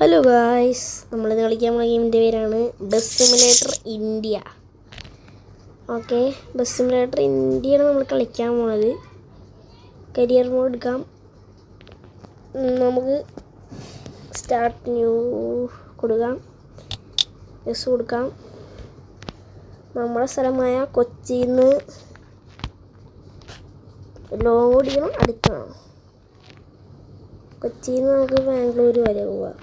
Hello guys, നമ്മളിന്ന് കളിക്കാൻ പോകുന്ന ഗെയിമിൻ്റെ പേരാണ് bus simulator India. Okay, bus simulator ഇന്ത്യയാണ് നമ്മൾ കളിക്കാൻ പോണത്. കരിയർ മോഡ് എടുക്കാം. നമുക്ക് സ്റ്റാർട്ട് ന്യൂ കൊടുക്കാം, യെസ് കൊടുക്കാം. നമ്മുടെ സ്ഥലമായ കൊച്ചിയിൽ നിന്ന് ലോങ് ഓടിക്കണം, അടുക്കണം. കൊച്ചിയിൽ നിന്ന് നമുക്ക് ബാംഗ്ലൂർ വരെ പോവാം.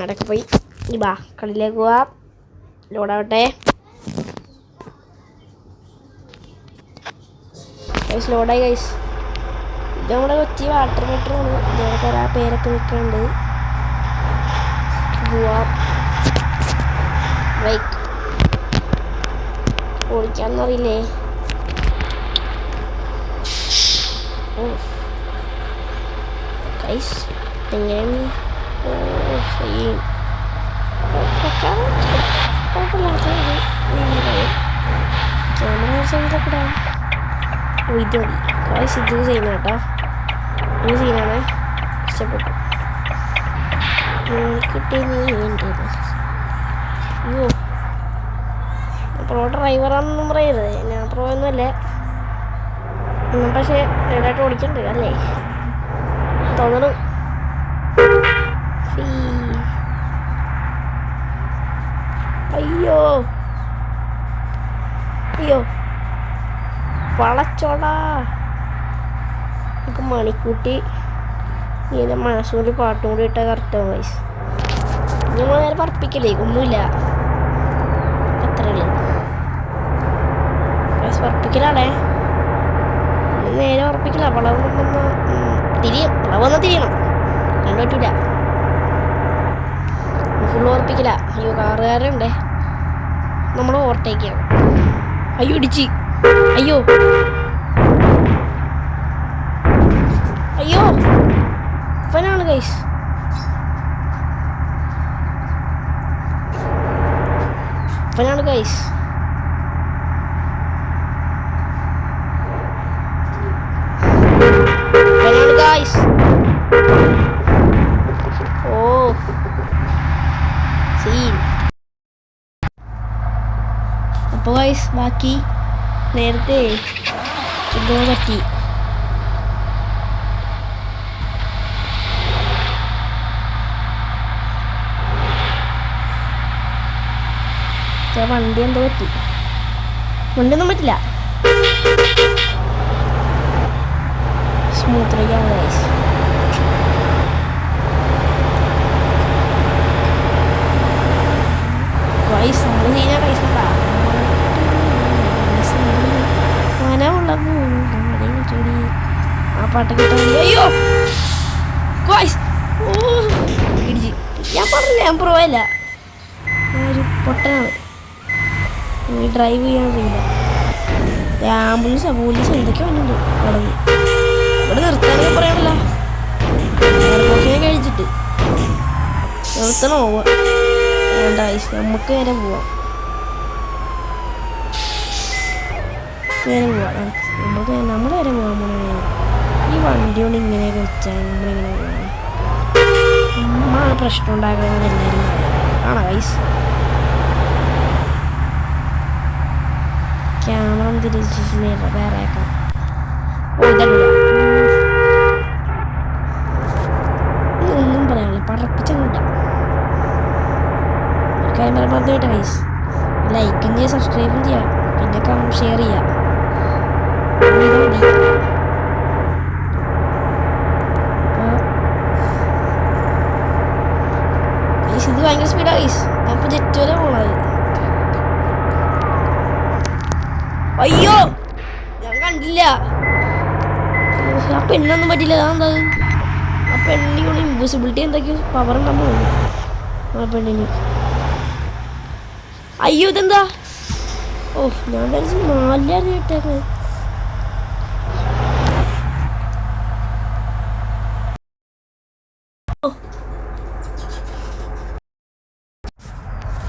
അടക്ക പോയി ഈ ബാ കളിയിലേക്ക് പോവാം. ലോഡാവട്ടെ. ഗൈസ് ലോഡായി ഗൈസ്. ഇത് നമ്മുടെ കൊച്ചി വാട്ടർ മീറ്ററാണ്. ഇതേപോലെ കുറേ പേരൊക്കെ നിൽക്കുന്നുണ്ട്. പോവാം. ബൈക്ക് ഓടിക്കാന്നറിയില്ലേ? ഗൈസ് എങ്ങനെയാണ്? ക്യാമറ സെൻസൊക്കെ ഇത് മതി ഗൈസ്. ഇത് ചെയ്യുന്ന കേട്ടോ, ഇത് ചെയ്യാനാണ് ഇഷ്ടപ്പെട്ടു. കിട്ടി നീ വേണ്ടത്. അയ്യോ, പ്രോ ഡ്രൈവറാണെന്നൊന്നും പറയരുത്. ഞാൻ പ്രോ ഒന്നുമല്ലേ, പക്ഷേ റൈഡായിട്ട് ഓടിക്കണ്ട് അല്ലേ തോന്നണു. അയ്യോ അയ്യോ വളച്ചോടാ. നമുക്ക് മണിക്കൂട്ടി ഇങ്ങനെ മനസ്സൂരി പാട്ടും കൂടി ഇട്ടാൽ കറക്റ്റാവും വയസ്സ്. നമ്മൾ നേരെ പറപ്പിക്കല്ലേ, ഒന്നുമില്ല, അത്രയുള്ളൂ വയസ്സ്. പറപ്പിക്കലാണേ, നേരെ ഉറപ്പിക്കില്ല. വളവ് വന്നാൽ തിരിയണം, കണ്ടു പറ്റൂല. ഫുള്ള് ഉറപ്പിക്കില്ല. അയ്യോ കാറുകാരുണ്ടേ, നമ്മൾ ഓവർടേക്ക് ചെയ്യണം. അയ്യോ ഇടിച്ച്. അയ്യോ അയ്യോ ഇവനാണ് ഗൈസ്. ഇവനാണ് ഗൈസ്. ഗൈസ് ഓ സീൻ. അപ്പോൾ ഗൈസ് ബാക്കി നേരത്തെ ഇതോ പറ്റി. വണ്ടി എന്തോ പറ്റി. വണ്ടിയൊന്നും പറ്റില്ല. Smooth റൈഡാണ് guys. ഗൈസ് നമ്മൾ ചെയ്യാൻ ഗൈസ് ഉണ്ടാ മനമുള്ള ചെടി ആ പാട്ട് കിട്ടാൻ. അയ്യോ ഗൈസ് ഇടിച്ച്. ഞാൻ പറഞ്ഞില്ല ഞാൻ പ്രോ അല്ല, ഞാനൊരു പൊട്ടനാണ്. ഡ്രൈവ് ചെയ്യാൻ അറിയില്ല. ആംബുലൻസ് പോലീസ് എന്തൊക്കെയോ വന്നിട്ടുണ്ട്. തുടങ്ങി ഇവിടെ നിർത്താനൊക്കെ പറയാനല്ല. എയർപോർട്ടിനെ കഴിച്ചിട്ട് നിർത്തണോ? വേണ്ട ഗൈസ്, നമുക്ക് നേരെ പോവാം. നേരെ പോവാം, നമ്മൾ നേരെ പോകാൻ പോണേ. ഈ വണ്ടി കൊണ്ട് ഇങ്ങനെയൊക്കെ വെച്ചാൽ നമ്മളിങ്ങനെ പോകാൻ നമ്മളാണ് പ്രശ്നം ഉണ്ടാക്കണമെന്ന് എല്ലാവരും ആണോ ഗൈസ്? ക്യാമറ തിരിച്ച് വേറെ ആക്കാം. ഓ ഇതല്ല, ഒന്നും പറയാനില്ല, പറപ്പിച്ചുണ്ട്. കാര്യം പറയാൻ കേട്ടോ ഗൈസ്. ലൈക്കും ചെയ്യുക, സബ്സ്ക്രൈബും ചെയ്യാം, പിന്നെ ഷെയർ ചെയ്യാം. ഇത് ഭയങ്കര സ്പീഡാണ് ഗൈസ്. ഞാൻ ഇപ്പോൾ ജെറ്റ് വരെ പോണത്. അയ്യോ ഞാൻ കണ്ടില്ല. ആ പെണ്ണൊന്നും പറ്റില്ല. അതെന്താ ആ പെണ്ണിനുള്ള ഇൻവിസിബിലിറ്റി എന്തൊക്കെയോ പവർ ഉണ്ടാകുമ്പോൾ ആ പെണ്ണിന്. അയ്യോ ഇതെന്താ? ഓ ഞാൻ ധരിച്ച് 4 ഇട്ടേക്കുന്നത്.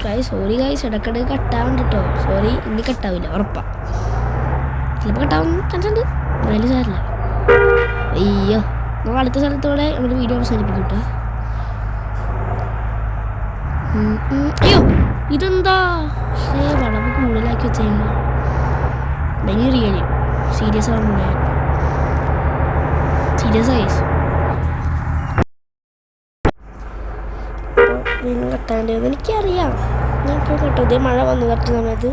ഗൈസ് സോറി ഗൈസ്, ഇടയ്ക്കിടയ്ക്ക് കട്ടാവുന്നുണ്ട് കേട്ടോ. സോറി, ഇനി കട്ടാവില്ല ഉറപ്പാ. ചിലപ്പോൾ കട്ടാവും കണ്ടുണ്ട്, എന്നാലും സാരില്ല. അയ്യോ, നമ്മൾ അടുത്ത സ്ഥലത്തോടെ നമ്മുടെ വീഡിയോ അവസാനിപ്പിക്കും കേട്ടോ. അയ്യോ ഇതെന്താ വളവ് കൂടുതലാക്കി വെച്ചാൽ ഭയങ്കര റിയലി സീരിയസ് ആവുമ്പോൾ സീരിയസ് ആയി. നിങ്ങൾ കട്ടാണ്ടത് എനിക്കറിയാം. ഞാൻ ഇപ്പോൾ കേട്ടോ, ഇതേ മഴ വന്നു കറക്റ്റ് സമയത്ത്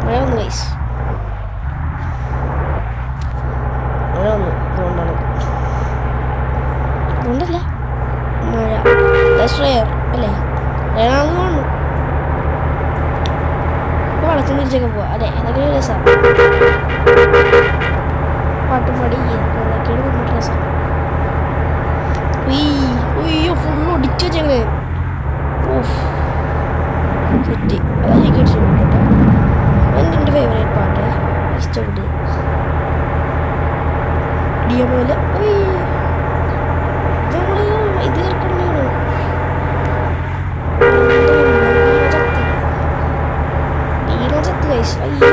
മഴ വന്നു ഗൈസ്, മഴ വന്നു. അതുകൊണ്ടല്ല മഴ റയർ അല്ലേ, റയറാണെന്ന് കാണുന്നു. ഇപ്പോൾ വളർത്തും തിരിച്ചൊക്കെ പോവാം അല്ലേ, അതൊക്കെ ഒരു രസമാണ്. പാട്ടും പാടി അതൊക്കെയാണ് നമ്മുടെ രസം. അയ്യോ ഫുള്ള് ഒടിച്ചു വെച്ചേക്കണേ. ഓഫ് സെറ്റ്, അതാണ് എനിക്ക് ഇഷ്ടപ്പെട്ടു കേട്ടോ. എൻ്റെ ഫേവറേറ്റ് പാട്ട് ഇഷ്ടപ്പെട്ടു. ഡിയമോല് നമ്മൾ ഇത് കേൾക്കണ്ടാണ്. ചത്ത് കഴിച്ചു. അയ്യോ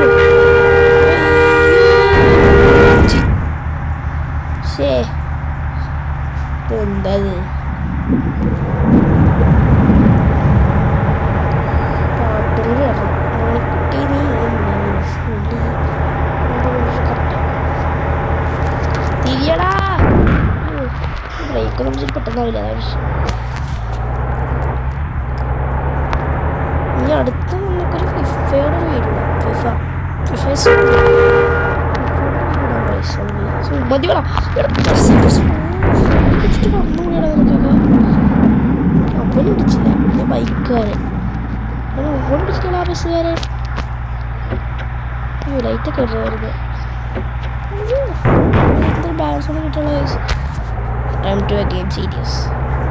ശേ, എന്താ പാട്ടിൽ മണിക്കുട്ടി നീ തിരിയടാ. ബ്രേക്ക് നമുക്ക് പെട്ടെന്നാവില്ല, അതാണ് വിഷയം. ഈ അടുത്ത നമുക്കൊരു ഫിഫയുടെ ഒരു വീഡിയോ മതി അപ്പനും പിടിച്ചില്ല. ഞാൻ ബൈക്കുകാരൻ ഓൺ പിടിച്ചിട്ടുള്ള ആ ബസ്സുകാരൻ ലൈറ്റൊക്കെ ഇടുന്നത് ബാലൻസ് ഒന്നും കിട്ടുള്ള time to a game serious.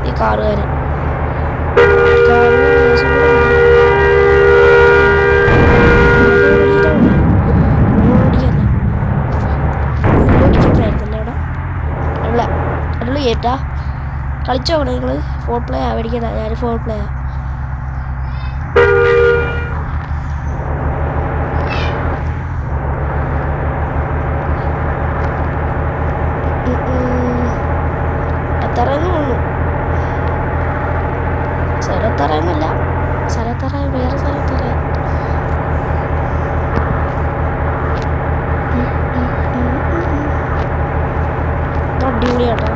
ഈ കാറുകാരൻ കേട്ടാ കളിച്ചോക്കണേ നിങ്ങൾ. 4 പ്ലേ മേടിക്കണ്ട, ഞാൻ 4 പ്ലേ. അത്തറന്ന് തോന്നുന്നു, സ്ഥലത്തറയെന്നല്ല, സ്ഥലത്തറ വേറെ സ്ഥലത്തറ. അടിപൊളിയാട്ടോ.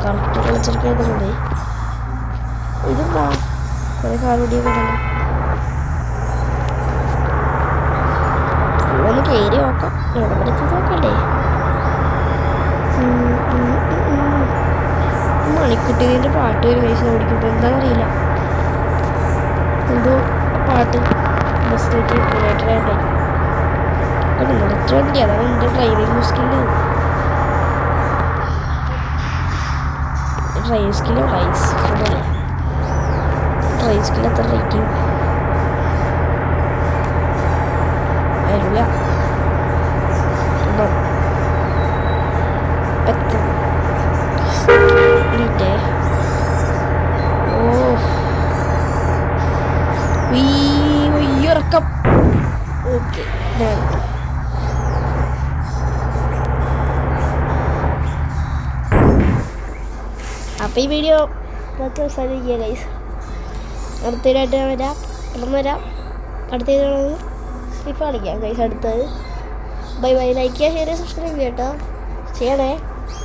കറക്റ്റ് കളിച്ചെടുക്കേണ്ടതുണ്ട്. ഇതെന്താ കുറെ കാലുടിയൊക്കെ ഉണ്ടല്ലോ. ഒന്ന് കയറി നോക്കാം, എവിടെ എടുത്ത് നോക്കണ്ടേ. മണിക്കുട്ടീൻ്റെ പാട്ട് ഒരു വയസ്സിൽ ഓടിക്കുമ്പോൾ എന്താണെന്നറിയില്ല, എന്തോ പാട്ട് ബസ്സിലേക്ക് റിലേറ്റഡായിട്ടായി നിറച്ച വണ്ടി. അതാണ് എൻ്റെ ഡ്രൈവിംഗ് സ്കില്ല്. ഡ്രൈവിംഗ് സ്കില്ലോ റൈസ് സ്കില്ലല്ലേ, ഡ്രൈവിംഗ് സ്കിൽ എത്ര റേറ്റിംഗ് വരില്ല. ഇറക്കം ഓക്കെ. അപ്പോൾ ഈ വീഡിയോ അവസാനിക്കുക ഗൈസ്. അടുത്തതിനായിട്ട് ഞാൻ വരാം, പെട്ടെന്ന് വരാം. അടുത്തത് ഇപ്പോൾ കളിക്കാം ഗൈസ്. അടുത്തത് ബൈ ബൈ. ലൈക്ക് ചെയ്യുക, ഷെയർ ചെയ്യുക, സബ്സ്ക്രൈബ് ചെയ്യാം കേട്ടോ, ചെയ്യണേ.